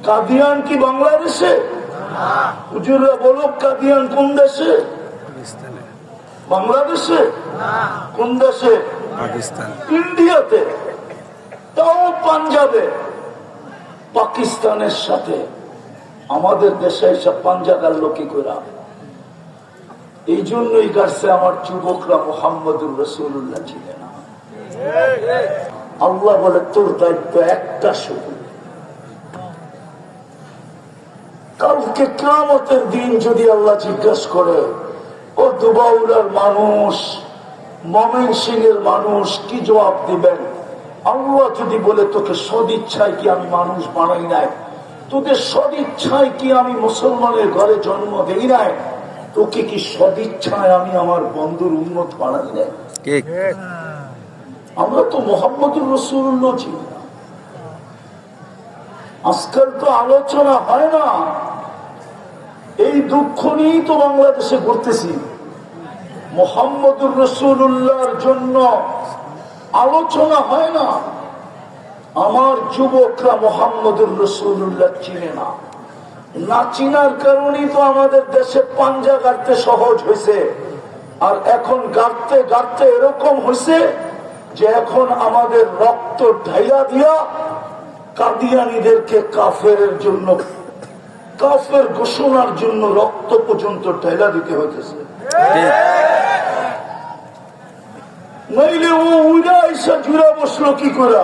কাদিয়ান কি বাংলাদেশে? হুজুররা বলো, কাদিয়ান কোন দেশে? বাংলাদেশে? কোন দেশে? পাকিস্তান। ইন্ডিয়াতে, তাও পাঞ্জাবে। পাকিস্তানের সাথে আমাদের দেশে সব পাঞ্জাবের লোকে করা। এই জন্যই কাছে আমার যুবকরা মোহাম্মদুর রাসূলুল্লাহ চিনে না। আল্লাহ বলে, তোর দায়িত্ব একটা শুধু, কালকে কিয়ামতের দিন যদি আল্লাহ জিজ্ঞাসা করে, ও দুবাউলার মানুষ, ময়মনসিংহের মানুষ, কি জবাব দিবেন? আল্লাহ যদি বলে, তোকে সদিচ্ছায় কি আমি মানুষ বানাই নাই, তোদের সদিচ্ছায় কি আমি মুসলমানের ঘরে জন্ম দেই নাই, তোকে কি সদিচ্ছায় আমি আমার বন্ধুর উম্মত বানাই নাই? আমরা তো মুহাম্মদুর রাসূলুল্লাহ চিনি না। আজকাল তো আলোচনা হয় না, এই দুঃখ নিয়েই তো বাংলাদেশে ঘুরতেছি। মুহাম্মদুর রাসূলুল্লাহর জন্য আলোচনা হয় না। আমার যুবকরা মুহাম্মদুর রাসূলুল্লাহ চিনে না। না চিনার কারণেই তো আমাদের দেশে পাঞ্জা গাড়তে সহজ হয়েছে। আর এখন গাড়তে গাড়তে এরকম হয়েছে যে এখন আমাদের রক্ত ঢাইলা দিয়া কাদিয়ানীদেরকে কাফেরের জন্য, কাফের ঘোষণার জন্য রক্ত পর্যন্ত ঢাইলা দিতে হইতেছে। নইলে ও উইরা এসে জুড়া বসলো কি করে?